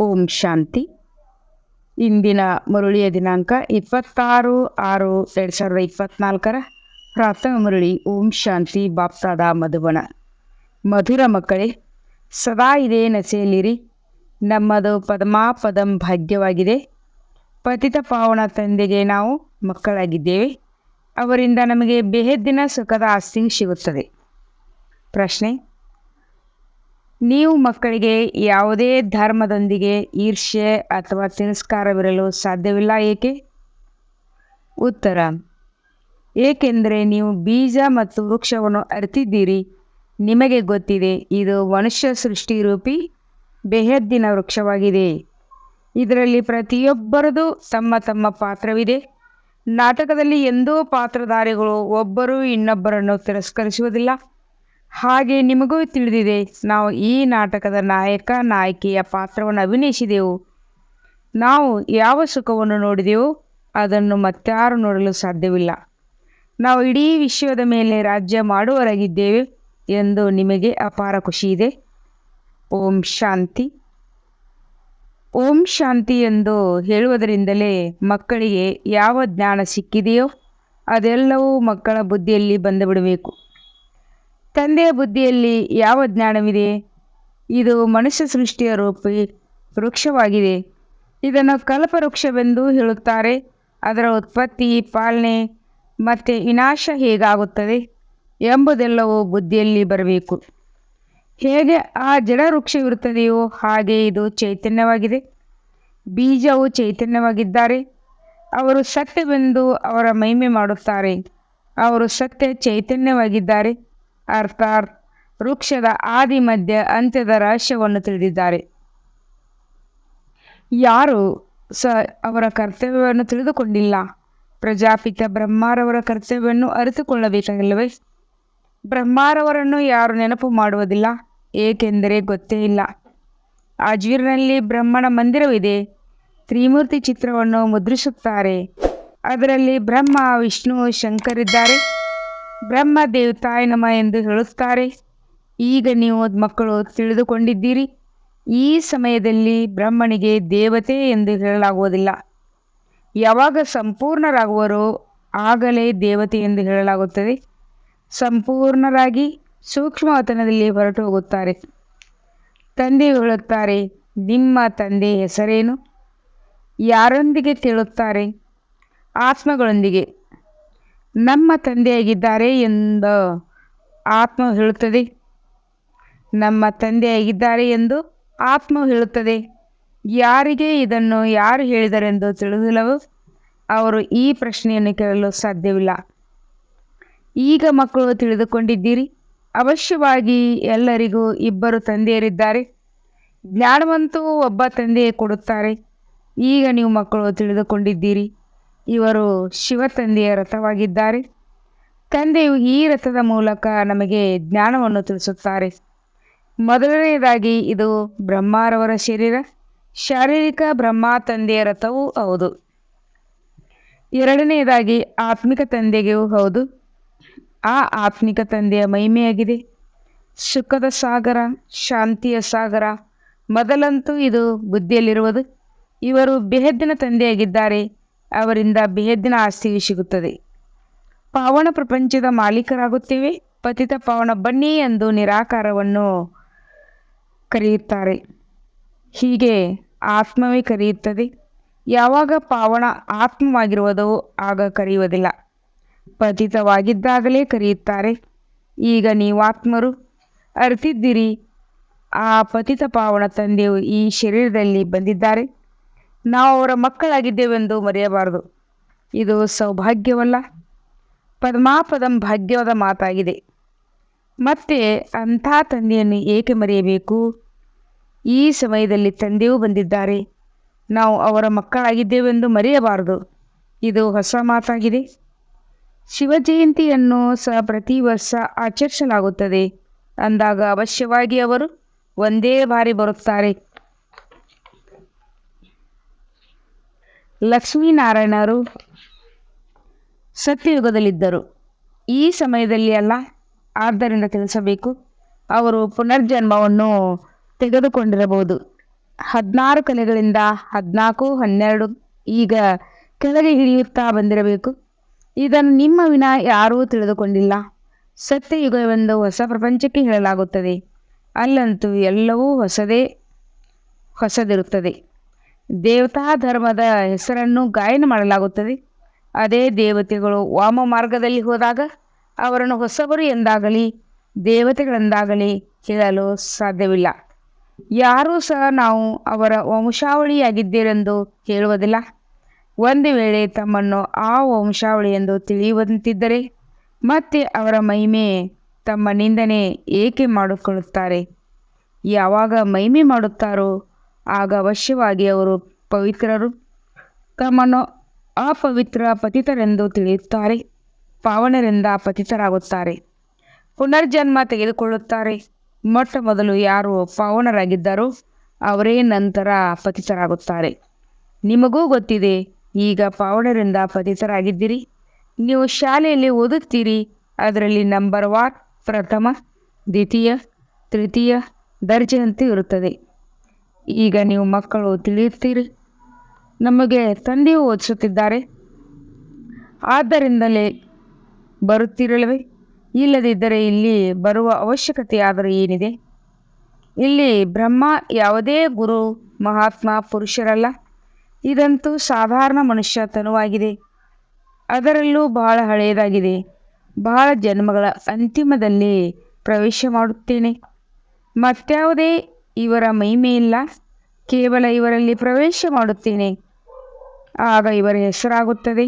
ಓಂ ಶಾಂತಿ. ಇಂದಿನ ಮುರಳಿಯ ದಿನಾಂಕ 26/6/2024 ಪ್ರಾರ್ಥನಾ ಮುರಳಿ. ಓಂ ಶಾಂತಿ. ಬಾಪ್ತಾದ ಮಧುಬನ. ಮಧುರ ಮಕ್ಕಳೇ, ಸದಾ ಇದೇ ನಸೆಯಲ್ಲಿರಿ. ನಮ್ಮದು ಪದಮಾಪದಂ ಭಾಗ್ಯವಾಗಿದೆ. ಪತಿತ ಪಾವನ ತಂದೆಗೆ ನಾವು ಮಕ್ಕಳಾಗಿದ್ದೇವೆ. ಅವರಿಂದ ನಮಗೆ ಬೇಹದ್ದಿನ ಸುಖದ ಆಸ್ತಿ ಸಿಗುತ್ತದೆ. ಪ್ರಶ್ನೆ: ನೀವು ಮಕ್ಕಳಿಗೆ ಯಾವುದೇ ಧರ್ಮದೊಂದಿಗೆ ಈರ್ಷ್ಯೆ ಅಥವಾ ತಿರಸ್ಕಾರವಿರಲು ಸಾಧ್ಯವಿಲ್ಲ, ಏಕೆ? ಉತ್ತರ: ಏಕೆಂದರೆ ನೀವು ಬೀಜ ಮತ್ತು ವೃಕ್ಷವನ್ನು ಅರಿತಿದ್ದೀರಿ. ನಿಮಗೆ ಗೊತ್ತಿದೆ, ಇದು ಮನುಷ್ಯ ಸೃಷ್ಟಿರೂಪಿ ಬೇಹದ್ದಿನ ವೃಕ್ಷವಾಗಿದೆ. ಇದರಲ್ಲಿ ಪ್ರತಿಯೊಬ್ಬರದು ತಮ್ಮ ತಮ್ಮ ಪಾತ್ರವಿದೆ. ನಾಟಕದಲ್ಲಿ ಎಂದೂ ಪಾತ್ರಧಾರಿಗಳು ಒಬ್ಬರು ಇನ್ನೊಬ್ಬರನ್ನು ತಿರಸ್ಕರಿಸುವುದಿಲ್ಲ. ಹಾಗೆ ನಿಮಗೂ ತಿಳಿದಿದೆ, ನಾವು ಈ ನಾಟಕದ ನಾಯಕ ನಾಯಕಿಯ ಪಾತ್ರವನ್ನು ಅಭಿನಯಿಸಿದೆವು. ನಾವು ಯಾವ ಸುಖವನ್ನು ನೋಡಿದೆವೋ ಅದನ್ನು ಮತ್ತಾರು ನೋಡಲು ಸಾಧ್ಯವಿಲ್ಲ. ನಾವು ಇಡೀ ವಿಶ್ವದ ಮೇಲೆ ರಾಜ್ಯ ಮಾಡುವವರಾಗಿದ್ದೇವೆ ಎಂದು ನಿಮಗೆ ಅಪಾರ ಖುಷಿಯಿದೆ. ಓಂ ಶಾಂತಿ. ಓಂ ಶಾಂತಿ ಎಂದು ಹೇಳುವುದರಿಂದಲೇ ಮಕ್ಕಳಿಗೆ ಯಾವ ಜ್ಞಾನ ಸಿಕ್ಕಿದೆಯೋ ಅದೆಲ್ಲವೂ ಮಕ್ಕಳ ಬುದ್ಧಿಯಲ್ಲಿ ಬಂದುಬಿಡಬೇಕು. ತಂದೆಯ ಬುದ್ಧಿಯಲ್ಲಿ ಯಾವ ಜ್ಞಾನವಿದೆ? ಇದು ಮನುಷ್ಯ ಸೃಷ್ಟಿಯ ರೂಪಿ ವೃಕ್ಷವಾಗಿದೆ. ಇದನ್ನು ಕಲ್ಪವೃಕ್ಷವೆಂದು ಹೇಳುತ್ತಾರೆ. ಅದರ ಉತ್ಪತ್ತಿ, ಪಾಲನೆ ಮತ್ತು ವಿನಾಶ ಹೇಗಾಗುತ್ತದೆ ಎಂಬುದೆಲ್ಲವೂ ಬುದ್ಧಿಯಲ್ಲಿ ಬರಬೇಕು. ಹೇಗೆ ಆ ಜಡ ವೃಕ್ಷವಿರುತ್ತದೆಯೋ ಹಾಗೆ ಇದು ಚೈತನ್ಯವಾಗಿದೆ. ಬೀಜವು ಚೈತನ್ಯವಾಗಿದ್ದಾರೆ. ಅವರು ಸತ್ಯವೆಂದು ಅವರ ಮಹಿಮೆ ಮಾಡುತ್ತಾರೆ. ಅವರು ಸತ್ಯ ಚೈತನ್ಯವಾಗಿದ್ದಾರೆ, ಅರ್ಥಾತ್ ವೃಕ್ಷದ ಆದಿ ಮಧ್ಯ ಅಂತ್ಯದ ರಹಸ್ಯವನ್ನು ತಿಳಿದಿದ್ದಾರೆ. ಯಾರು ಅವರ ಕರ್ತವ್ಯವನ್ನು ತಿಳಿದುಕೊಂಡಿಲ್ಲ? ಪ್ರಜಾಪಿತ ಬ್ರಹ್ಮರವರ ಕರ್ತವ್ಯವನ್ನು ಅರಿತುಕೊಳ್ಳಬೇಕಾಗಿಲ್ಲವೇ? ಬ್ರಹ್ಮರವರನ್ನು ಯಾರು ನೆನಪು ಮಾಡುವುದಿಲ್ಲ, ಏಕೆಂದರೆ ಗೊತ್ತೇ ಇಲ್ಲ. ಅಜ್ಮೀರ್ನಲ್ಲಿ ಬ್ರಹ್ಮನ ಮಂದಿರವಿದೆ. ತ್ರಿಮೂರ್ತಿ ಚಿತ್ರವನ್ನು ಮುದ್ರಿಸುತ್ತಾರೆ. ಅದರಲ್ಲಿ ಬ್ರಹ್ಮ, ವಿಷ್ಣು, ಶಂಕರಿದ್ದಾರೆ. ಬ್ರಹ್ಮ ದೇವತಾಯ ನಮ ಎಂದು ಹೇಳುತ್ತಾರೆ. ಈಗ ನೀವು ಮಕ್ಕಳು ತಿಳಿದುಕೊಂಡಿದ್ದೀರಿ, ಈ ಸಮಯದಲ್ಲಿ ಬ್ರಹ್ಮನಿಗೆ ದೇವತೆ ಎಂದು ಹೇಳಲಾಗುವುದಿಲ್ಲ. ಯಾವಾಗ ಸಂಪೂರ್ಣರಾಗುವರೋ ಆಗಲೇ ದೇವತೆ ಎಂದು ಹೇಳಲಾಗುತ್ತದೆ. ಸಂಪೂರ್ಣರಾಗಿ ಸೂಕ್ಷ್ಮವತನದಲ್ಲಿ ಹೊರಟು ಹೋಗುತ್ತಾರೆ. ತಂದೆಯು ಹೇಳುತ್ತಾರೆ, ನಿಮ್ಮ ತಂದೆ ಹೆಸರೇನು? ಯಾರೊಂದಿಗೆ ಕೇಳುತ್ತಾರೆ? ಆತ್ಮಗಳೊಂದಿಗೆ. ನಮ್ಮ ತಂದೆಯಾಗಿದ್ದಾರೆ ಎಂದು ಆತ್ಮ ಹೇಳುತ್ತದೆ. ನಮ್ಮ ತಂದೆಯಾಗಿದ್ದಾರೆ ಎಂದು ಆತ್ಮ ಹೇಳುತ್ತದೆ. ಯಾರಿಗೆ ಇದನ್ನು ಯಾರು ಹೇಳಿದರೆಂದು ತಿಳಿದಿಲ್ಲವೋ ಅವರು ಈ ಪ್ರಶ್ನೆಯನ್ನು ಕೇಳಲು ಸಾಧ್ಯವಿಲ್ಲ. ಈಗ ಮಕ್ಕಳು ತಿಳಿದುಕೊಂಡಿದ್ದೀರಿ, ಅವಶ್ಯವಾಗಿ ಎಲ್ಲರಿಗೂ ಇಬ್ಬರು ತಂದೆಯರಿದ್ದಾರೆ. ಜ್ಞಾನವಂತೂ ಒಬ್ಬ ತಂದೆಯೇ ಕೊಡುತ್ತಾರೆ. ಈಗ ನೀವು ಮಕ್ಕಳು ತಿಳಿದುಕೊಂಡಿದ್ದೀರಿ, ಇವರು ಶಿವ ತಂದೆಯ ರಥವಾಗಿದ್ದಾರೆ. ತಂದೆಯು ಈ ರಥದ ಮೂಲಕ ನಮಗೆ ಜ್ಞಾನವನ್ನು ತಿಳಿಸುತ್ತಾರೆ. ಮೊದಲನೆಯದಾಗಿ ಇದು ಬ್ರಹ್ಮರವರ ಶರೀರ, ಶಾರೀರಿಕ ಬ್ರಹ್ಮ ತಂದೆಯ ರಥವೂ ಹೌದು. ಎರಡನೆಯದಾಗಿ ಆತ್ಮಿಕ ತಂದೆಗೂ ಹೌದು. ಆ ಆತ್ಮಿಕ ತಂದೆಯ ಮಹಿಮೆಯಾಗಿದೆ. ಸುಖದ ಸಾಗರ, ಶಾಂತಿಯ ಸಾಗರ. ಮೊದಲಂತೂ ಇದು ಬುದ್ಧಿಯಲ್ಲಿರುವುದು. ಇವರು ಬೇಹದ್ದಿನ ತಂದೆಯಾಗಿದ್ದಾರೆ. ಅವರಿಂದ ಬೇಹದ್ದಿನ ಆಸ್ತಿಯು ಸಿಗುತ್ತದೆ. ಪಾವನ ಪ್ರಪಂಚದ ಮಾಲೀಕರಾಗುತ್ತೇವೆ. ಪತಿತ ಪಾವನ ಬನ್ನಿ ಎಂದು ನಿರಾಕಾರವನ್ನು ಕರೆಯುತ್ತಾರೆ. ಹೀಗೆ ಆತ್ಮವೇ ಕರೆಯುತ್ತದೆ. ಯಾವಾಗ ಪಾವನ ಆತ್ಮವಾಗಿರುವುದೋ ಆಗ ಕರೆಯುವುದಿಲ್ಲ. ಪತಿತವಾಗಿದ್ದಾಗಲೇ ಕರೆಯುತ್ತಾರೆ. ಈಗ ನೀವು ಆತ್ಮರು ಅರಿತಿದ್ದೀರಿ, ಆ ಪತಿತ ಪಾವನ ತಂದೆಯು ಈ ಶರೀರದಲ್ಲಿ ಬಂದಿದ್ದಾರೆ. ನಾವು ಅವರ ಮಕ್ಕಳಾಗಿದ್ದೇವೆಂದು ಮರೆಯಬಾರದು. ಇದು ಸೌಭಾಗ್ಯವಲ್ಲ, ಪದ್ಮಾಪದಂ ಭಾಗ್ಯವಾದ ಮಾತಾಗಿದೆ. ಮತ್ತೆ ಅಂಥ ತಂದೆಯನ್ನು ಏಕೆ ಮರೆಯಬೇಕು? ಈ ಸಮಯದಲ್ಲಿ ತಂದೆಯೂ ಬಂದಿದ್ದಾರೆ. ನಾವು ಅವರ ಮಕ್ಕಳಾಗಿದ್ದೇವೆಂದು ಮರೆಯಬಾರದು. ಇದು ಹೊಸ ಮಾತಾಗಿದೆ. ಶಿವ ಜಯಂತಿಯನ್ನು ಸಹ ಪ್ರತಿ ವರ್ಷ ಆಚರಿಸಲಾಗುತ್ತದೆ. ಅಂದಾಗ ಅವಶ್ಯವಾಗಿ ಅವರು ಒಂದೇ ಬಾರಿ ಬರುತ್ತಾರೆ. ಲಕ್ಷ್ಮೀನಾರಾಯಣರು ಸತ್ಯಯುಗದಲ್ಲಿದ್ದರು, ಈ ಸಮಯದಲ್ಲಿ ಅಲ್ಲ. ಆದ್ದರಿಂದ ತಿಳಿಸಬೇಕು, ಅವರು ಪುನರ್ಜನ್ಮವನ್ನು ತೆಗೆದುಕೊಂಡಿರಬಹುದು. 16 ಕಲೆಗಳಿಂದ 14, 12 ಈಗ ಕೆಳಗೆ ಇಳಿಯುತ್ತಾ ಬಂದಿರಬೇಕು. ಇದನ್ನು ನಿಮ್ಮ ವಿನ ಯಾರೂ ತಿಳಿದುಕೊಂಡಿಲ್ಲ. ಸತ್ಯಯುಗವೆಂದು ಹೊಸ ಪ್ರಪಂಚಕ್ಕೆ ಹೇಳಲಾಗುತ್ತದೆ. ಅಲ್ಲಂತೂ ಎಲ್ಲವೂ ಹೊಸದಿರುತ್ತದೆ. ದೇವತಾ ಧರ್ಮದ ಹೆಸರನ್ನು ಗಾಯನ ಮಾಡಲಾಗುತ್ತದೆ. ಅದೇ ದೇವತೆಗಳು ವಾಮ ಮಾರ್ಗದಲ್ಲಿ ಹೋದಾಗ ಅವರನ್ನು ಹೊಸಬರು ಎಂದಾಗಲಿ ದೇವತೆಗಳೆಂದಾಗಲಿ ಹೇಳಲು ಸಾಧ್ಯವಿಲ್ಲ. ಯಾರೂ ಸಹ ನಾವು ಅವರ ವಂಶಾವಳಿಯಾಗಿದ್ದೇರೆಂದು ಹೇಳುವುದಿಲ್ಲ. ಒಂದು ವೇಳೆ ತಮ್ಮನ್ನು ಆ ವಂಶಾವಳಿ ಎಂದು ತಿಳಿಯುವಂತಿದ್ದರೆ ಮತ್ತೆ ಅವರ ಮಹಿಮೆ ತಮ್ಮ ನಿಂದನೆ ಏಕೆ ಮಾಡಿಕೊಳ್ಳುತ್ತಾರೆ? ಯಾವಾಗ ಮಹಿಮೆ ಮಾಡುತ್ತಾರೋ ಆಗ ಅವಶ್ಯವಾಗಿ ಅವರು ಪವಿತ್ರರು ತಮ್ಮನ್ನು ಅಪವಿತ್ರ ಪತಿತರೆಂದು ತಿಳಿಯುತ್ತಾರೆ. ಪಾವನರಿಂದ ಪತಿತರಾಗುತ್ತಾರೆ, ಪುನರ್ಜನ್ಮ ತೆಗೆದುಕೊಳ್ಳುತ್ತಾರೆ. ಮೊಟ್ಟ ಮೊದಲು ಯಾರು ಪಾವನರಾಗಿದ್ದಾರೋ ಅವರೇ ನಂತರ ಪತಿತರಾಗುತ್ತಾರೆ. ನಿಮಗೂ ಗೊತ್ತಿದೆ, ಈಗ ಪಾವನರಿಂದ ಪತಿತರಾಗಿದ್ದೀರಿ. ನೀವು ಶಾಲೆಯಲ್ಲಿ ಓದುತ್ತೀರಿ. ಅದರಲ್ಲಿ ನಂಬರ್ 1 ಪ್ರಥಮ, ದ್ವಿತೀಯ, ತೃತೀಯ ದರ್ಜೆಯಂತೆ ಇರುತ್ತದೆ. ಈಗ ನೀವು ಮಕ್ಕಳು ತಿಳಿಯುತ್ತೀರಿ. ನಮಗೆ ತಂದೆಯು ಓದಿಸುತ್ತಿದ್ದಾರೆ, ಆದ್ದರಿಂದಲೇ ಬರುತ್ತಿರಲಿವೆ. ಇಲ್ಲದಿದ್ದರೆ ಇಲ್ಲಿ ಬರುವ ಅವಶ್ಯಕತೆಯಾದರೂ ಏನಿದೆ? ಇಲ್ಲಿ ಬ್ರಹ್ಮ ಯಾವುದೇ ಗುರು ಮಹಾತ್ಮ ಪುರುಷರಲ್ಲ. ಇದಂತೂ ಸಾಧಾರಣ ಮನುಷ್ಯ ತನುವಾಗಿದೆ. ಅದರಲ್ಲೂ ಬಹಳ ಹಳೆಯದಾಗಿದೆ. ಬಹಳ ಜನ್ಮಗಳ ಅಂತಿಮದಲ್ಲಿ ಪ್ರವೇಶ ಮಾಡುತ್ತೇನೆ. ಮತ್ಯಾವುದೇ ಇವರ ಮಹಿಮೆಯಿಲ್ಲ. ಕೇವಲ ಇವರಲ್ಲಿ ಪ್ರವೇಶ ಮಾಡುತ್ತೇನೆ. ಆಗ ಇವರ ಹೆಸರಾಗುತ್ತದೆ.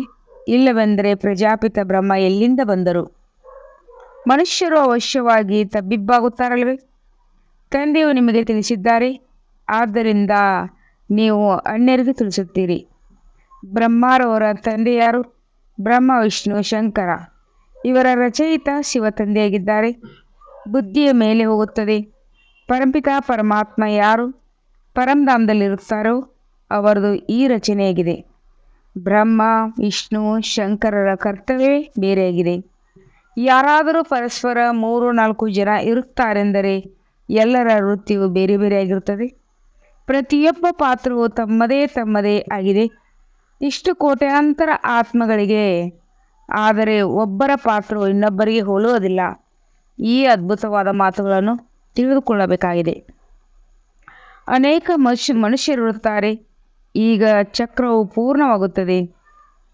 ಇಲ್ಲವೆಂದರೆ ಪ್ರಜಾಪಿತ ಬ್ರಹ್ಮ ಎಲ್ಲಿಂದ ಬಂದರು? ಮನುಷ್ಯರು ಅವಶ್ಯವಾಗಿ ತಬ್ಬಿಬ್ಬಾಗುತ್ತಾರಲ್ವೇ? ತಂದೆಯು ನಿಮಗೆ ತಿಳಿಸಿದ್ದಾರೆ, ಆದ್ದರಿಂದ ನೀವು ಅನ್ಯರಿಗೆ ತಿಳಿಸುತ್ತೀರಿ. ಬ್ರಹ್ಮರವರ ತಂದೆ ಯಾರು? ಬ್ರಹ್ಮ, ವಿಷ್ಣು, ಶಂಕರ. ಇವರ ರಚಯಿತ ಶಿವ ತಂದೆಯಾಗಿದ್ದಾರೆ. ಬುದ್ಧಿಯ ಮೇಲೆ ಹೋಗುತ್ತದೆ. ಪರಂಪಿತ ಪರಮಾತ್ಮ ಯಾರು ಪರಂಧಾಮದಲ್ಲಿರುತ್ತಾರೋ ಅವರದು ಈ ರಚನೆಯಾಗಿದೆ. ಬ್ರಹ್ಮ, ವಿಷ್ಣು, ಶಂಕರರ ಕರ್ತವ್ಯವೇ ಬೇರೆಯಾಗಿದೆ. ಯಾರಾದರೂ ಪರಸ್ಪರ 3-4 ಜನ ಇರುತ್ತಾರೆಂದರೆ ಎಲ್ಲರ ವೃತ್ತಿಯು ಬೇರೆ ಬೇರೆಯಾಗಿರುತ್ತದೆ. ಪ್ರತಿಯೊಬ್ಬ ಪಾತ್ರವು ತಮ್ಮದೇ ಆಗಿದೆ. ಇಷ್ಟು ಕೋಟ್ಯಾಂತರ ಆತ್ಮಗಳಿಗೆ. ಆದರೆ ಒಬ್ಬರ ಪಾತ್ರವು ಇನ್ನೊಬ್ಬರಿಗೆ ಹೋಲುವುದಿಲ್ಲ. ಈ ಅದ್ಭುತವಾದ ಮಾತುಗಳನ್ನು ತಿಳಿದುಕೊಳ್ಳಬೇಕಾಗಿದೆ. ಅನೇಕ ಮನುಷ್ಯರಿರುತ್ತಾರೆ. ಈಗ ಚಕ್ರವು ಪೂರ್ಣವಾಗುತ್ತದೆ,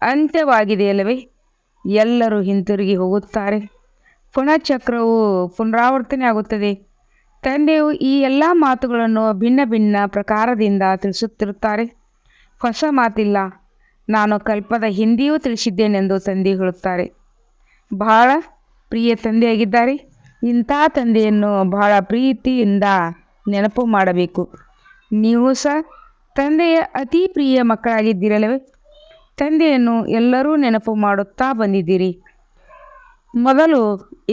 ಅಂತ್ಯವಾಗಿದೆಯಲ್ಲವೇ? ಎಲ್ಲರೂ ಹಿಂತಿರುಗಿ ಹೋಗುತ್ತಾರೆ. ಪುನಃ ಚಕ್ರವು ಪುನರಾವರ್ತನೆ ಆಗುತ್ತದೆ. ತಂದೆಯು ಈ ಎಲ್ಲ ಮಾತುಗಳನ್ನು ಭಿನ್ನ ಭಿನ್ನ ಪ್ರಕಾರದಿಂದ ತಿಳಿಸುತ್ತಿರುತ್ತಾರೆ. ಹೊಸ ಮಾತಿಲ್ಲ. ನಾನು ಕಲ್ಪದ ಹಿಂದೆಯೂ ತಿಳಿಸಿದ್ದೇನೆಂದು ತಂದೆ ಹೇಳುತ್ತಾರೆ. ಬಹಳ ಪ್ರಿಯ ತಂದೆಯಾಗಿದ್ದಾರೆ. ಇಂಥ ತಂದೆಯನ್ನು ಬಹಳ ಪ್ರೀತಿಯಿಂದ ನೆನಪು ಮಾಡಬೇಕು. ನೀವು ಸಹ ತಂದೆಯ ಅತಿ ಪ್ರಿಯ ಮಕ್ಕಳಾಗಿದ್ದೀರಲ್ಲವೇ? ತಂದೆಯನ್ನು ಎಲ್ಲರೂ ನೆನಪು ಮಾಡುತ್ತಾ ಬಂದಿದ್ದೀರಿ. ಮೊದಲು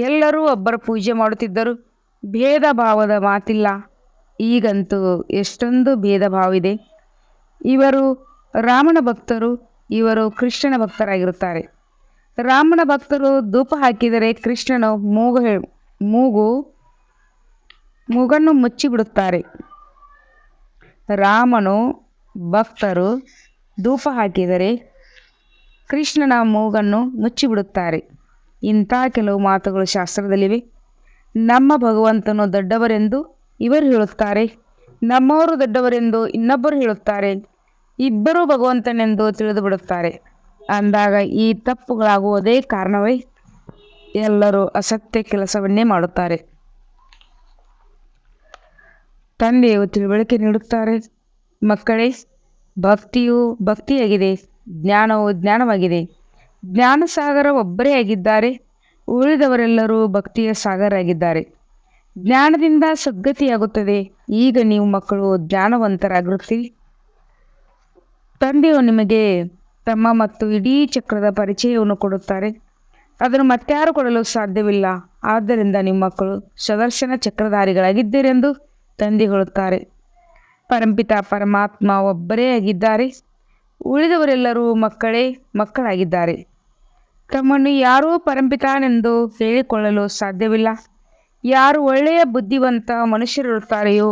ಎಲ್ಲರೂ ಒಬ್ಬರ ಪೂಜೆ ಮಾಡುತ್ತಿದ್ದರು. ಭೇದ ಭಾವದ ಮಾತಿಲ್ಲ. ಈಗಂತೂ ಎಷ್ಟೊಂದು ಭೇದ ಭಾವವಿದೆ. ಇವರು ರಾಮನ ಭಕ್ತರು, ಇವರು ಕೃಷ್ಣನ ಭಕ್ತರಾಗಿರುತ್ತಾರೆ. ರಾಮನ ಭಕ್ತರು ಧೂಪ ಹಾಕಿದರೆ ಕೃಷ್ಣನು ಮೂಗನ್ನು ಮುಚ್ಚಿಬಿಡುತ್ತಾರೆ. ರಾಮನು ಭಕ್ತರು ಧೂಪ ಹಾಕಿದರೆ ಕೃಷ್ಣನ ಮೂಗನ್ನು ಮುಚ್ಚಿಬಿಡುತ್ತಾರೆ. ಇಂಥ ಕೆಲವು ಮಾತುಗಳು ಶಾಸ್ತ್ರದಲ್ಲಿವೆ. ನಮ್ಮ ಭಗವಂತನು ದೊಡ್ಡವರೆಂದು ಇವರು ಹೇಳುತ್ತಾರೆ. ನಮ್ಮವರು ದೊಡ್ಡವರೆಂದು ಇನ್ನೊಬ್ಬರು ಹೇಳುತ್ತಾರೆ. ಇಬ್ಬರೂ ಭಗವಂತನೆಂದು ತಿಳಿದು ಬಿಡುತ್ತಾರೆ. ಅಂದಾಗ ಈ ತಪ್ಪುಗಳಾಗುವುದೇ ಕಾರಣವೇ? ಎಲ್ಲರೂ ಅಸತ್ಯ ಕೆಲಸವನ್ನೇ ಮಾಡುತ್ತಾರೆ. ತಂದೆಯು ತಿಳುವಳಿಕೆ ನೀಡುತ್ತಾರೆ. ಮಕ್ಕಳೇ, ಭಕ್ತಿಯು ಭಕ್ತಿಯಾಗಿದೆ, ಜ್ಞಾನವು ಜ್ಞಾನವಾಗಿದೆ. ಜ್ಞಾನಸಾಗರ ಒಬ್ಬರೇ ಆಗಿದ್ದಾರೆ. ಉಳಿದವರೆಲ್ಲರೂ ಭಕ್ತಿಯ ಸಾಗರಾಗಿದ್ದಾರೆ. ಜ್ಞಾನದಿಂದ ಸದ್ಗತಿಯಾಗುತ್ತದೆ. ಈಗ ನೀವು ಮಕ್ಕಳು ಜ್ಞಾನವಂತರಾಗಿರುತ್ತೀರಿ. ತಂದೆಯು ನಿಮಗೆ ತಮ್ಮ ಮತ್ತು ಇಡೀ ಚಕ್ರದ ಪರಿಚಯವನ್ನು ಕೊಡುತ್ತಾರೆ. ಅದನ್ನು ಮತ್ಯಾರು ಕೊಡಲು ಸಾಧ್ಯವಿಲ್ಲ. ಆದ್ದರಿಂದ ನಿಮ್ಮ ಮಕ್ಕಳು ಸುದರ್ಶನ ಚಕ್ರಧಾರಿಗಳಾಗಿದ್ದೀರೆಂದು ತಂದೆ ಹೇಳುತ್ತಾರೆ. ಪರಂಪಿತ ಪರಮಾತ್ಮ ಒಬ್ಬರೇ ಆಗಿದ್ದಾರೆ. ಉಳಿದವರೆಲ್ಲರೂ ಮಕ್ಕಳಾಗಿದ್ದಾರೆ. ತಮ್ಮನ್ನು ಯಾರೂ ಪರಂಪಿತನೆಂದು ಹೇಳಿಕೊಳ್ಳಲು ಸಾಧ್ಯವಿಲ್ಲ. ಯಾರು ಒಳ್ಳೆಯ ಬುದ್ಧಿವಂತ ಮನುಷ್ಯರಿರುತ್ತಾರೆಯೋ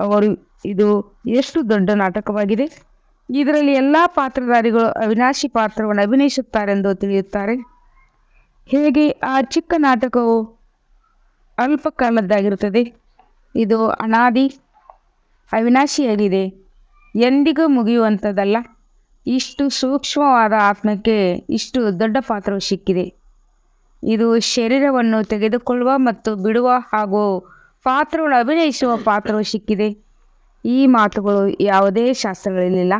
ಅವರು ಇದು ಎಷ್ಟು ದೊಡ್ಡ ನಾಟಕವಾಗಿದೆ. ಇದರಲ್ಲಿ ಎಲ್ಲ ಪಾತ್ರಧಾರಿಗಳು ಅವಿನಾಶಿ ಪಾತ್ರವನ್ನು ಅಭಿನಯಿಸುತ್ತಾರೆಂದು ತಿಳಿಯುತ್ತಾರೆ. ಹೇಗೆ ಆ ಚಿಕ್ಕ ನಾಟಕವು ಅಲ್ಪ ಕಾಲದ್ದಾಗಿರುತ್ತದೆ, ಇದು ಅನಾದಿ ಅವಿನಾಶಿಯಾಗಿದೆ, ಎಂದಿಗೂ ಮುಗಿಯುವಂಥದ್ದಲ್ಲ. ಇಷ್ಟು ಸೂಕ್ಷ್ಮವಾದ ಆತ್ಮಕ್ಕೆ ಇಷ್ಟು ದೊಡ್ಡ ಪಾತ್ರವು ಸಿಕ್ಕಿದೆ. ಇದು ಶರೀರವನ್ನು ತೆಗೆದುಕೊಳ್ಳುವ ಮತ್ತು ಬಿಡುವ ಹಾಗೂ ಪಾತ್ರವನ್ನು ಅಭಿನಯಿಸುವ ಪಾತ್ರವು ಸಿಕ್ಕಿದೆ. ಈ ಮಾತುಗಳು ಯಾವುದೇ ಶಾಸ್ತ್ರಗಳಲ್ಲಿಲ್ಲ.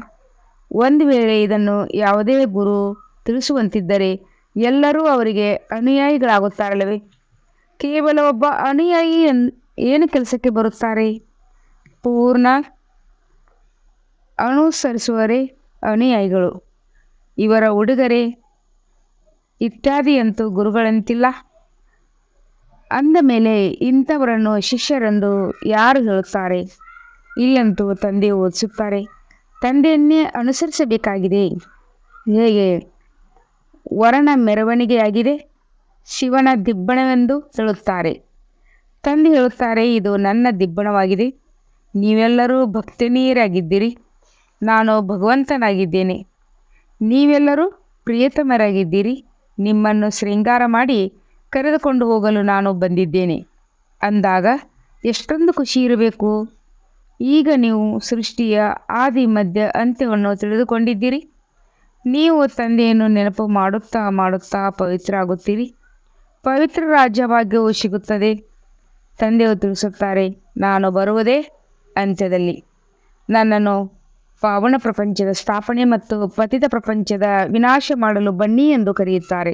ಒಂದು ವೇಳೆ ಇದನ್ನು ಯಾವುದೇ ಗುರು ತಿಳಿಸುವಂತಿದ್ದರೆ ಎಲ್ಲರೂ ಅವರಿಗೆ ಅನುಯಾಯಿಗಳಾಗುತ್ತಾರಲ್ಲವೇ? ಕೇವಲ ಒಬ್ಬ ಅನುಯಾಯಿ ಏನು ಕೆಲಸಕ್ಕೆ ಬರುತ್ತಾರೆ? ಪೂರ್ಣ ಅನುಸರಿಸುವರೇ ಅನುಯಾಯಿಗಳು. ಇವರ ಉಡುಗೊರೆ ಇತ್ಯಾದಿಯಂತೂ ಗುರುಗಳಂತಿಲ್ಲ. ಅಂದ ಮೇಲೆ ಇಂಥವರನ್ನು ಶಿಷ್ಯರೆಂದು ಯಾರು ಹೇಳುತ್ತಾರೆ? ಇಲ್ಲಂತೂ ತಂದೆ ಓದಿಸುತ್ತಾರೆ. ತಂದೆಯನ್ನೇ ಅನುಸರಿಸಬೇಕಾಗಿದೆ. ಹೇಗೆ ವರನ ಮೆರವಣಿಗೆಯಾಗಿದೆ, ಶಿವನ ದಿಬ್ಬಣವೆಂದು ಹೇಳುತ್ತಾರೆ. ತಂದೆ ಹೇಳುತ್ತಾರೆ, ಇದು ನನ್ನ ದಿಬ್ಬಣವಾಗಿದೆ. ನೀವೆಲ್ಲರೂ ಭಕ್ತನೀಯರಾಗಿದ್ದೀರಿ, ನಾನು ಭಗವಂತನಾಗಿದ್ದೇನೆ. ನೀವೆಲ್ಲರೂ ಪ್ರಿಯತಮರಾಗಿದ್ದೀರಿ, ನಿಮ್ಮನ್ನು ಶೃಂಗಾರ ಮಾಡಿ ಕರೆದುಕೊಂಡು ಹೋಗಲು ನಾನು ಬಂದಿದ್ದೇನೆ ಅಂದಾಗ ಎಷ್ಟೊಂದು ಖುಷಿ ಇರಬೇಕು. ಈಗ ನೀವು ಸೃಷ್ಟಿಯ ಆದಿ ಮಧ್ಯ ಅಂತ್ಯವನ್ನು ತಿಳಿದುಕೊಂಡಿದ್ದೀರಿ. ನೀವು ತಂದೆಯನ್ನು ನೆನಪು ಮಾಡುತ್ತಾ ಮಾಡುತ್ತಾ ಪವಿತ್ರ ಆಗುತ್ತೀರಿ. ಪವಿತ್ರ ರಾಜ್ಯಭಾಗ್ಯವು ಸಿಗುತ್ತದೆ. ತಂದೆಯು ತಿಳಿಸುತ್ತಾರೆ, ನಾನು ಬರುವುದೇ ಅಂತ್ಯದಲ್ಲಿ. ನನ್ನನ್ನು ಪಾವನ ಪ್ರಪಂಚದ ಸ್ಥಾಪನೆ ಮತ್ತು ಪತಿತ ಪ್ರಪಂಚದ ವಿನಾಶ ಮಾಡಲು ಬನ್ನಿ ಎಂದು ಕರೆಯುತ್ತಾರೆ.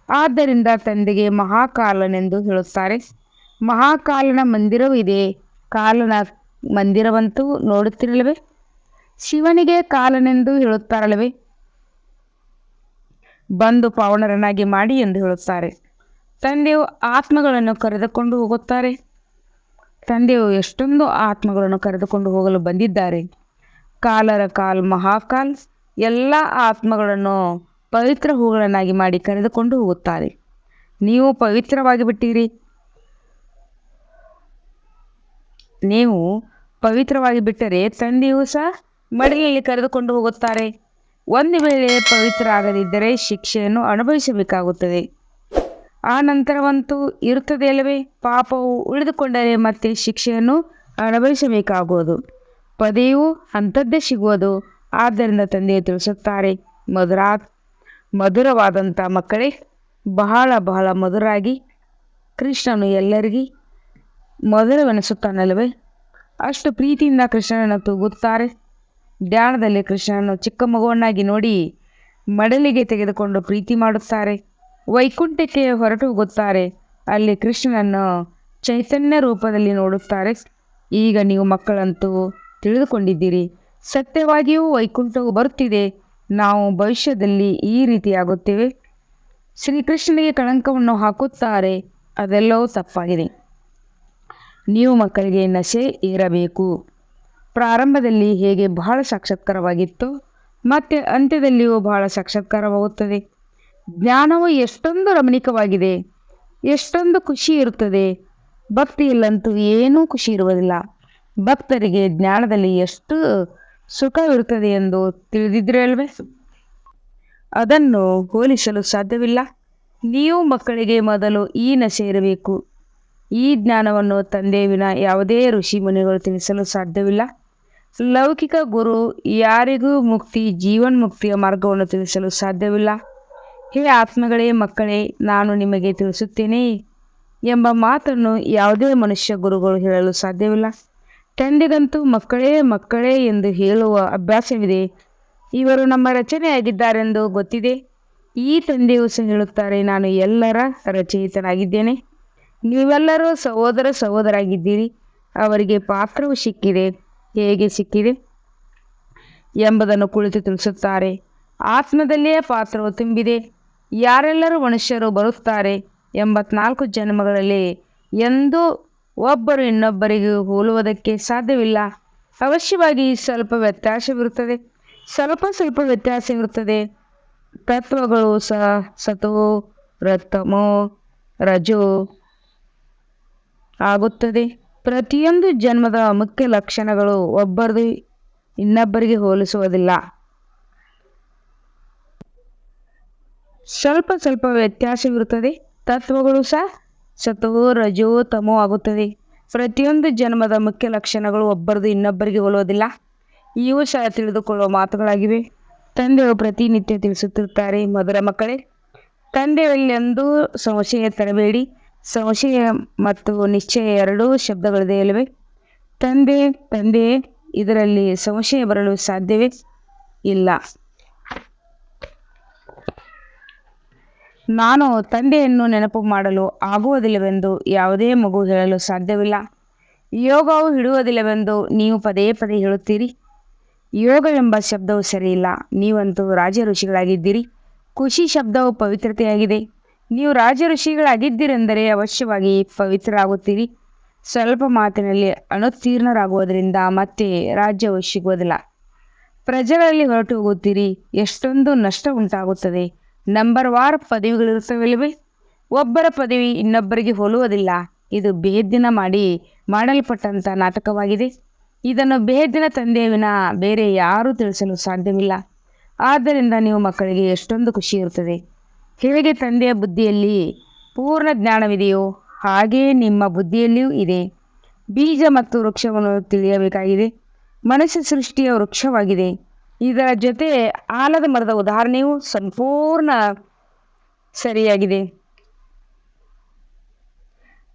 ಆದ್ದರಿಂದ ತಂದೆಗೆ ಮಹಾಕಾಲನೆಂದು ಹೇಳುತ್ತಾರೆ. ಮಹಾಕಾಲನ ಮಂದಿರವೂ ಇದೆ. ಕಾಲನ ಮಂದಿರವಂತೂ ನೋಡುತ್ತಿರಲಿವೆ. ಶಿವನಿಗೆ ಕಾಲನೆಂದು ಹೇಳುತ್ತಾರಲ್ಲವೇ? ಬಂದು ಪಾವನರನ್ನಾಗಿ ಮಾಡಿ ಎಂದು ಹೇಳುತ್ತಾರೆ. ತಂದೆಯು ಆತ್ಮಗಳನ್ನು ಕರೆದುಕೊಂಡು ಹೋಗುತ್ತಾರೆ. ತಂದೆಯು ಎಷ್ಟೊಂದು ಆತ್ಮಗಳನ್ನು ಕರೆದುಕೊಂಡು ಹೋಗಲು ಬಂದಿದ್ದಾರೆ. ಕಾಲರ ಕಾಲ್ ಮಹಾಕಾಲ್ ಎಲ್ಲ ಆತ್ಮಗಳನ್ನು ಪವಿತ್ರ ಹೂಗಳನ್ನಾಗಿ ಮಾಡಿ ಕರೆದುಕೊಂಡು ಹೋಗುತ್ತಾರೆ. ನೀವು ಪವಿತ್ರವಾಗಿ ಬಿಟ್ಟಿರಿ. ನೀವು ಪವಿತ್ರವಾಗಿ ಬಿಟ್ಟರೆ ತಂದೆಯೂ ಸಹ ಮಡಿಲಲ್ಲಿ ಕರೆದುಕೊಂಡು ಹೋಗುತ್ತಾರೆ. ಒಂದು ವೇಳೆ ಪವಿತ್ರ ಆಗದಿದ್ದರೆ ಶಿಕ್ಷೆಯನ್ನು ಅನುಭವಿಸಬೇಕಾಗುತ್ತದೆ. ಆ ನಂತರವಂತೂ ಇರುತ್ತದೆ ಅಲ್ಲವೇ? ಪಾಪವು ಉಳಿದುಕೊಂಡರೆ ಮತ್ತೆ ಶಿಕ್ಷೆಯನ್ನು ಅನುಭವಿಸಬೇಕಾಗುವುದು. ಪದೆಯೂ ಅಂಥದ್ದೇ ಸಿಗುವುದು. ಆದ್ದರಿಂದ ತಂದೆಯು ತಿಳಿಸುತ್ತಾರೆ, ಮಧುರವಾದಂಥ ಮಕ್ಕಳೇ, ಬಹಳ ಬಹಳ ಮಧುರಾಗಿ ಕೃಷ್ಣನು ಎಲ್ಲರಿಗೂ ಮಧುರವೆನಿಸುತ್ತಾನಲ್ಲವೇ? ಅಷ್ಟು ಪ್ರೀತಿಯಿಂದ ಕೃಷ್ಣನನ್ನು ತೂಗುತ್ತಾರೆ. ಧ್ಯಾನದಲ್ಲಿ ಕೃಷ್ಣನನ್ನು ಚಿಕ್ಕ ಮಗುವನ್ನಾಗಿ ನೋಡಿ ಮಡಲಿಗೆ ತೆಗೆದುಕೊಂಡು ಪ್ರೀತಿ ಮಾಡುತ್ತಾರೆ. ವೈಕುಂಠಕ್ಕೆ ಹೊರಟು ಹೋಗುತ್ತಾರೆ. ಅಲ್ಲಿ ಕೃಷ್ಣನನ್ನು ಚೈತನ್ಯ ರೂಪದಲ್ಲಿ ನೋಡುತ್ತಾರೆ. ಈಗ ನೀವು ಮಕ್ಕಳಂತೂ ತಿಳಿದುಕೊಂಡಿದ್ದೀರಿ. ಸತ್ಯವಾಗಿಯೂ ವೈಕುಂಠವು ಬರುತ್ತಿದೆ. ನಾವು ಭವಿಷ್ಯದಲ್ಲಿ ಈ ರೀತಿಯಾಗುತ್ತೇವೆ. ಶ್ರೀಕೃಷ್ಣನಿಗೆ ಕಳಂಕವನ್ನು ಹಾಕುತ್ತಾರೆ. ಅದೆಲ್ಲವೂ ತಪ್ಪಾಗಿದೆ. ನೀವು ಮಕ್ಕಳಿಗೆ ನಶೆ ಏರಬೇಕು. ಪ್ರಾರಂಭದಲ್ಲಿ ಹೇಗೆ ಬಹಳ ಸಾಕ್ಷಾತ್ಕಾರವಾಗಿತ್ತು, ಮತ್ತೆ ಅಂತ್ಯದಲ್ಲಿಯೂ ಬಹಳ ಸಾಕ್ಷಾತ್ಕಾರವಾಗುತ್ತದೆ. ಜ್ಞಾನವು ಎಷ್ಟೊಂದು ರಮಣೀಯವಾಗಿದೆ, ಎಷ್ಟೊಂದು ಖುಷಿ ಇರುತ್ತದೆ. ಭಕ್ತಿಯಲ್ಲಂತೂ ಏನೂ ಖುಷಿ ಇರುವುದಿಲ್ಲ. ಭಕ್ತರಿಗೆ ಜ್ಞಾನದಲ್ಲಿ ಎಷ್ಟು ಸುಖವಿರುತ್ತದೆ ಎಂದು ತಿಳಿದಿದ್ದರೆ ಅಲ್ವೇ? ಅದನ್ನು ಹೋಲಿಸಲು ಸಾಧ್ಯವಿಲ್ಲ. ನೀವು ಮಕ್ಕಳಿಗೆ ಮೊದಲು ಈ ನಶೆ ಇರಬೇಕು. ಈ ಜ್ಞಾನವನ್ನು ತಂದೆ ವಿನ ಯಾವುದೇ ಋಷಿ ಮುನಿಗಳು ತಿಳಿಸಲು ಸಾಧ್ಯವಿಲ್ಲ. ಲೌಕಿಕ ಗುರು ಯಾರಿಗೂ ಜೀವನ್ಮುಕ್ತಿಯ ಮಾರ್ಗವನ್ನು ತಿಳಿಸಲು ಸಾಧ್ಯವಿಲ್ಲ. ಹೇ ಆತ್ಮಗಳೇ, ಮಕ್ಕಳೇ, ನಾನು ನಿಮಗೆ ತಿಳಿಸುತ್ತೇನೆ ಎಂಬ ಮಾತನ್ನು ಯಾವುದೇ ಮನುಷ್ಯ ಗುರುಗಳು ಹೇಳಲು ಸಾಧ್ಯವಿಲ್ಲ. ತಂದೆಗಂತೂ ಮಕ್ಕಳೇ ಮಕ್ಕಳೇ ಎಂದು ಹೇಳುವ ಅಭ್ಯಾಸವಿದೆ. ಇವರು ನಮ್ಮ ರಚನೆಯಾಗಿದ್ದಾರೆಂದು ಗೊತ್ತಿದೆ. ಈ ತಂದೆಯು ಸಹ ಹೇಳುತ್ತಾರೆ, ನಾನು ಎಲ್ಲರ ರಚಯಿತನಾಗಿದ್ದೇನೆ. ನೀವೆಲ್ಲರೂ ಸಹೋದರಾಗಿದ್ದೀರಿ. ಅವರಿಗೆ ಪಾತ್ರವು ಸಿಕ್ಕಿದೆ. ಹೇಗೆ ಸಿಕ್ಕಿದೆ ಎಂಬುದನ್ನು ಕುಳಿತು ತಿಳಿಸುತ್ತಾರೆ. ಆತ್ಮದಲ್ಲಿಯೇ ಪಾತ್ರವು ತುಂಬಿದೆ. ಯಾರೆಲ್ಲರೂ ಮನುಷ್ಯರು ಬರುತ್ತಾರೆ 84 ಜನ್ಮಗಳಲ್ಲಿ ಎಂದೂ ಒಬ್ಬರು ಇನ್ನೊಬ್ಬರಿಗೆ ಹೋಲುವುದಕ್ಕೆ ಸಾಧ್ಯವಿಲ್ಲ. ಅವಶ್ಯವಾಗಿ ಸ್ವಲ್ಪ ವ್ಯತ್ಯಾಸವಿರುತ್ತದೆ, ಸ್ವಲ್ಪ ವ್ಯತ್ಯಾಸವಿರುತ್ತದೆ. ತತ್ವಗಳು ಸಹ ಸತೋ ರತಮೋ ರಜೋ ಆಗುತ್ತದೆ. ಪ್ರತಿಯೊಂದು ಜನ್ಮದ ಮುಖ್ಯ ಲಕ್ಷಣಗಳು ಒಬ್ಬರದು ಇನ್ನೊಬ್ಬರಿಗೆ ಹೋಲಿಸುವುದಿಲ್ಲ. ಸ್ವಲ್ಪ ಸ್ವಲ್ಪ ವ್ಯತ್ಯಾಸವಿರುತ್ತದೆ. ತತ್ವಗಳು ಸಹ ಸತೋ ರಜೋ ತಮೋ ಆಗುತ್ತದೆ. ಪ್ರತಿಯೊಂದು ಜನ್ಮದ ಮುಖ್ಯ ಲಕ್ಷಣಗಳು ಒಬ್ಬರದು ಇನ್ನೊಬ್ಬರಿಗೆ ಹೋಲುವುದಿಲ್ಲ. ಇವು ಸಹ ತಿಳಿದುಕೊಳ್ಳುವ ಮಾತುಗಳಾಗಿವೆ. ತಂದೆಯವರು ಪ್ರತಿನಿತ್ಯ ತಿಳಿಸುತ್ತಿರುತ್ತಾರೆ, ಮಧುರ ಮಕ್ಕಳೇ, ತಂದೆಯಲ್ಲೆಂದೂ ಸಂಶಯ ತರಬೇಡಿ. ಸಂಶಯ ಮತ್ತು ನಿಶ್ಚಯ ಎರಡೂ ಶಬ್ದಗಳಿದೆ ಅಲ್ಲವೇ? ತಂದೆ ತಂದೆ ಇದರಲ್ಲಿ ಸಂಶಯ ಬರಲು ಸಾಧ್ಯವೇ ಇಲ್ಲ. ನಾನು ತಂದೆಯನ್ನು ನೆನಪು ಮಾಡಲು ಆಗುವುದಿಲ್ಲವೆಂದು ಯಾವುದೇ ಮಗು ಹೇಳಲು ಸಾಧ್ಯವಿಲ್ಲ. ಯೋಗವು ಹಿಡಿಯುವುದಿಲ್ಲವೆಂದು ನೀವು ಪದೇ ಪದೇ ಹೇಳುತ್ತೀರಿ. ಯೋಗ ಎಂಬ ಶಬ್ದವು ಸರಿಯಿಲ್ಲ. ನೀವಂತೂ ರಾಜ ಋಷಿಗಳಾಗಿದ್ದೀರಿ. ಖುಷಿ ಶಬ್ದವು ಪವಿತ್ರತೆಯಾಗಿದೆ. ನೀವು ರಾಜ ಋಷಿಗಳಾಗಿದ್ದೀರೆಂದರೆ ಅವಶ್ಯವಾಗಿ ಪವಿತ್ರರಾಗುತ್ತೀರಿ. ಸ್ವಲ್ಪ ಮಾತಿನಲ್ಲಿ ಅನುತ್ತೀರ್ಣರಾಗುವುದರಿಂದ ಮತ್ತೆ ರಾಜ್ಯವು ಸಿಗುವುದಿಲ್ಲ. ಪ್ರಜೆಗಳಲ್ಲಿ ಹೊರಟು ಹೋಗುತ್ತೀರಿ. ಎಷ್ಟೊಂದು ನಷ್ಟ ಉಂಟಾಗುತ್ತದೆ. ನಂಬರ್ ವಾರ್ ಪದವಿಗಳಿರುತ್ತವಲ್ಲವೇ? ಒಬ್ಬರ ಪದವಿ ಇನ್ನೊಬ್ಬರಿಗೆ ಹೋಲುವುದಿಲ್ಲ. ಇದು ಬೇಹದ್ದಿನ ಮಾಡಲ್ಪಟ್ಟಂಥ ನಾಟಕವಾಗಿದೆ. ಇದನ್ನು ಬೇಹದ್ದಿನ ತಂದೆಯ ವಿನ ಬೇರೆ ಯಾರೂ ತಿಳಿಸಲು ಸಾಧ್ಯವಿಲ್ಲ. ಆದ್ದರಿಂದ ನೀವು ಮಕ್ಕಳಿಗೆ ಎಷ್ಟೊಂದು ಖುಷಿ ಇರುತ್ತದೆ. ಹೇಗೆ ತಂದೆಯ ಬುದ್ಧಿಯಲ್ಲಿ ಪೂರ್ಣ ಜ್ಞಾನವಿದೆಯೋ ಹಾಗೆಯೇ ನಿಮ್ಮ ಬುದ್ಧಿಯಲ್ಲಿಯೂ ಇದೆ. ಬೀಜ ಮತ್ತು ವೃಕ್ಷವನ್ನು ತಿಳಿಯಬೇಕಾಗಿದೆ. ಮನುಷ್ಯ ಸೃಷ್ಟಿಯ ವೃಕ್ಷವಾಗಿದೆ. ಇದರ ಜೊತೆ ಆಲದ ಮರದ ಉದಾಹರಣೆಯೂ ಸಂಪೂರ್ಣ ಸರಿಯಾಗಿದೆ.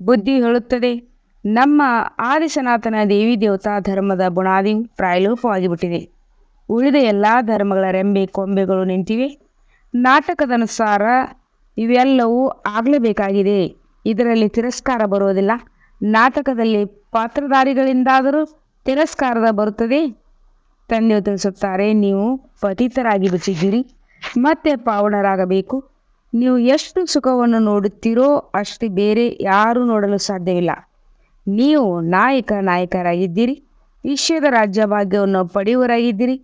ಬುದ್ಧಿ ಹೇಳುತ್ತದೆ, ನಮ್ಮ ಆದಿ ಸನಾತನ ದೇವಿ ದೇವತಾ ಧರ್ಮದ ಬುನಾದಿಯು ಪ್ರಾಯಲೋಪವಾಗಿಬಿಟ್ಟಿದೆ. ಉಳಿದ ಎಲ್ಲ ಧರ್ಮಗಳ ರೆಂಬೆ ಕೊಂಬೆಗಳು ನಿಂತಿವೆ. ನಾಟಕದನುಸಾರ ಇವೆಲ್ಲವೂ ಆಗಲೇಬೇಕಾಗಿದೆ. ಇದರಲ್ಲಿ ತಿರಸ್ಕಾರ ಬರುವುದಿಲ್ಲ. ನಾಟಕದಲ್ಲಿ ಪಾತ್ರಧಾರಿಗಳಿಂದಾದರೂ ತಿರಸ್ಕಾರದ ಬರುತ್ತದೆ. ತಂದೆಯು ತಿಳಿಸುತ್ತಾರೆ, ನೀವು ಪತಿತರಾಗಿ ಬಿಟ್ಟಿದ್ದೀರಿ, ಮತ್ತೆ ಪಾವನರಾಗಬೇಕು. ನೀವು ಎಷ್ಟು ಸುಖವನ್ನು ನೋಡುತ್ತೀರೋ ಅಷ್ಟು ಬೇರೆ ಯಾರೂ ನೋಡಲು ಸಾಧ್ಯವಿಲ್ಲ. ನೀವು ನಾಯಕರಾಗಿದ್ದೀರಿ. ವಿಶ್ವದ ರಾಜ್ಯ ಭಾಗ್ಯವನ್ನು ಪಡೆಯುವರಾಗಿದ್ದೀರಿ.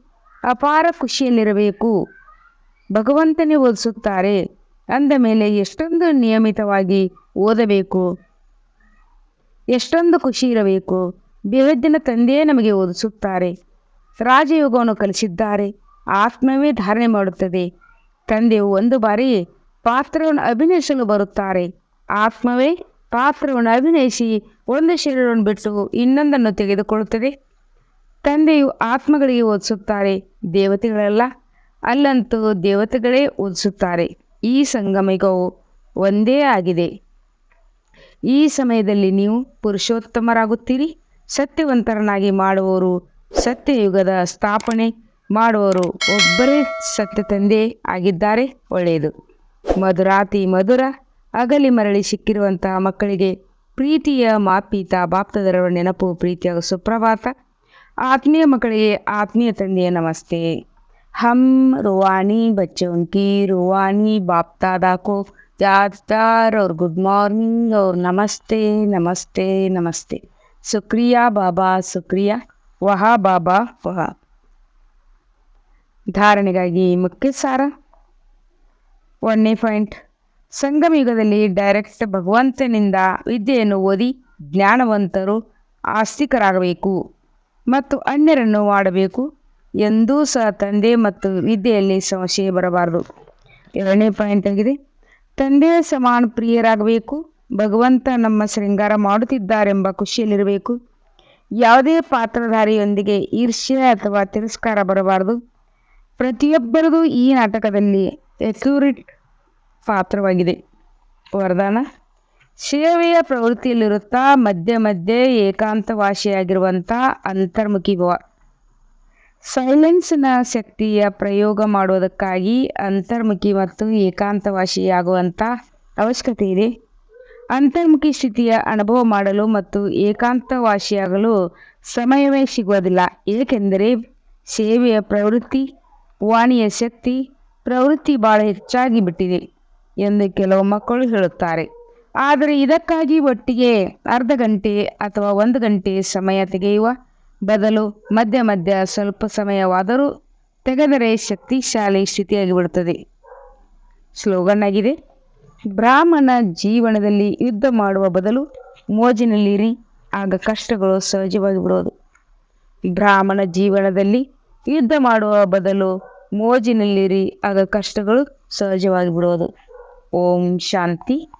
ಅಪಾರ ಖುಷಿಯಲ್ಲಿರಬೇಕು. ಭಗವಂತನೇ ಓದಿಸುತ್ತಾರೆ ಅಂದ ಮೇಲೆ ಎಷ್ಟೊಂದು ನಿಯಮಿತವಾಗಿ ಓದಬೇಕು, ಎಷ್ಟೊಂದು ಖುಷಿ ಇರಬೇಕು. ಬೇಹದ್ದಿನ ತಂದೆಯೇ ನಮಗೆ ಓದಿಸುತ್ತಾರೆ. ರಾಜಯೋಗವನ್ನು ಕಲಿಸಿದ್ದಾರೆ. ಆತ್ಮವೇ ಧಾರಣೆ ಮಾಡುತ್ತದೆ. ತಂದೆಯು ಒಂದು ಬಾರಿ ಪಾತ್ರವನ್ನು ಅಭಿನಯಿಸಲು ಬರುತ್ತಾರೆ. ಆತ್ಮವೇ ಪಾತ್ರವನ್ನು ಅಭಿನಯಿಸಿ ಒಂದು ಶರೀರವನ್ನು ಬಿಟ್ಟು ಇನ್ನೊಂದನ್ನು ತೆಗೆದುಕೊಳ್ಳುತ್ತದೆ. ತಂದೆಯು ಆತ್ಮಗಳಿಗೆ ಓದಿಸುತ್ತಾರೆ, ದೇವತೆಗಳೆಲ್ಲ. ಅಲ್ಲಂತೂ ದೇವತೆಗಳೇ ಓದಿಸುತ್ತಾರೆ. ಈ ಸಂಗಮಯುಗವು ಒಂದೇ ಆಗಿದೆ. ಈ ಸಮಯದಲ್ಲಿ ನೀವು ಪುರುಷೋತ್ತಮರಾಗುತ್ತೀರಿ. ಸತ್ಯವಂತರನ್ನಾಗಿ ಮಾಡುವವರು, ಸತ್ಯಯುಗದ ಸ್ಥಾಪನೆ ಮಾಡುವವರು ಒಬ್ಬರೇ ಸತ್ಯ ತಂದೆ ಆಗಿದ್ದಾರೆ. ಒಳ್ಳೆಯದು. ಮಧುರಾತಿ ಮಧುರ ಅಗಲಿ ಮರಳಿ ಸಿಕ್ಕಿರುವಂತಹ ಮಕ್ಕಳಿಗೆ ಪ್ರೀತಿಯ ಮಾಪೀತ ಬಾಪ್ತದರ ನೆನಪು, ಪ್ರೀತಿಯ ಸುಪ್ರಭಾತ. ಆತ್ಮೀಯ ಮಕ್ಕಳಿಗೆ ಆತ್ಮೀಯ ತಂದೆಯ ನಮಸ್ತೆ. हम रूहानी बच्चों की रूहानी बाप दादा को याद प्यार और गुड मॉर्निंग और नमस्ते नमस्ते नमस्ते. शुक्रिया बाबा, शुक्रिया. ವಹಾ ಬಾಬಾ ವಹಾ. ಧಾರಣೆಗಾಗಿ ಮುಖ್ಯ ಸಾರ. 1ನೇ ಪಾಯಿಂಟ್, ಸಂಗಮಯುಗದಲ್ಲಿ ಡೈರೆಕ್ಟ್ ಭಗವಂತನಿಂದ ವಿದ್ಯೆಯನ್ನು ಓದಿ ಜ್ಞಾನವಂತರು, ಆಸ್ತಿಕರಾಗಬೇಕು ಮತ್ತು ಅನ್ಯರನ್ನು ಮಾಡಬೇಕು. ಎಂದೂ ಸಹ ತಂದೆ ಮತ್ತು ವಿದ್ಯೆಯಲ್ಲಿ ಸಂಶಯ ಬರಬಾರದು. 2ನೇ ಪಾಯಿಂಟ್ ಆಗಿದೆ, ತಂದೆಯ ಸಮಾನ ಪ್ರಿಯರಾಗಬೇಕು. ಭಗವಂತ ನಮ್ಮ ಶೃಂಗಾರ ಮಾಡುತ್ತಿದ್ದಾರೆಂಬ ಖುಷಿಯಲ್ಲಿರಬೇಕು. ಯಾವುದೇ ಪಾತ್ರಧಾರಿಯೊಂದಿಗೆ ಈರ್ಷ್ಯೆ ಅಥವಾ ತಿರಸ್ಕಾರ ಬರಬಾರದು. ಪ್ರತಿಯೊಬ್ಬರದು ಈ ನಾಟಕದಲ್ಲಿ ಎಕ್ಯೂರೇಟ್ ಪಾತ್ರವಾಗಿದೆ. ವರದಾನ: ಸೇವೆಯ ಪ್ರವೃತ್ತಿಯಲ್ಲಿರುತ್ತಾ ಮಧ್ಯೆ ಮಧ್ಯೆ ಏಕಾಂತವಾಸಿಯಾಗಿರುವಂಥ ಅಂತರ್ಮುಖಿ ಭವ. ಸೈಲೆನ್ಸ್ನ ಶಕ್ತಿಯ ಪ್ರಯೋಗ ಮಾಡುವುದಕ್ಕಾಗಿ ಅಂತರ್ಮುಖಿ ಮತ್ತು ಏಕಾಂತವಾಸಿಯಾಗುವಂಥ ಅವಶ್ಯಕತೆ ಇದೆ. ಅಂತರ್ಮುಖಿ ಸ್ಥಿತಿಯ ಅನುಭವ ಮಾಡಲು ಮತ್ತು ಏಕಾಂತವಾಸಿಯಾಗಲು ಸಮಯವೇ ಸಿಗುವುದಿಲ್ಲ. ಏಕೆಂದರೆ ಸೇವೆಯ ಪ್ರವೃತ್ತಿ, ವಾಣಿಯ ಶಕ್ತಿ ಪ್ರವೃತ್ತಿ ಭಾಳ ಹೆಚ್ಚಾಗಿ ಬಿಟ್ಟಿದೆ ಎಂದು ಕೆಲವು ಮಕ್ಕಳು ಹೇಳುತ್ತಾರೆ. ಆದರೆ ಇದಕ್ಕಾಗಿ ಒಟ್ಟಿಗೆ ಅರ್ಧ ಗಂಟೆ ಅಥವಾ 1 ಗಂಟೆ ಸಮಯ ತೆಗೆಯುವ ಬದಲು ಮಧ್ಯ ಮಧ್ಯ ಸ್ವಲ್ಪ ಸಮಯವಾದರೂ ತೆಗೆದರೆ ಶಕ್ತಿಶಾಲಿ ಸ್ಥಿತಿಯಾಗಿ ಬಿಡುತ್ತದೆ. ಸ್ಲೋಗನ್ ಆಗಿದೆ: ಬ್ರಾಹ್ಮಣ ಜೀವನದಲ್ಲಿ ಯುದ್ಧ ಮಾಡುವ ಬದಲು ಮೋಜಿನಲ್ಲಿರಿ. ಆಗ ಕಷ್ಟಗಳು ಸಹಜವಾಗಿ ಬಿಡೋದು. ಬ್ರಾಹ್ಮಣ ಜೀವನದಲ್ಲಿ ಯುದ್ಧ ಮಾಡುವ ಬದಲು ಮೋಜಿನಲ್ಲಿರಿ, ಆಗ ಕಷ್ಟಗಳು ಸಹಜವಾಗಿ ಬಿಡೋದು. ಓಂ ಶಾಂತಿ.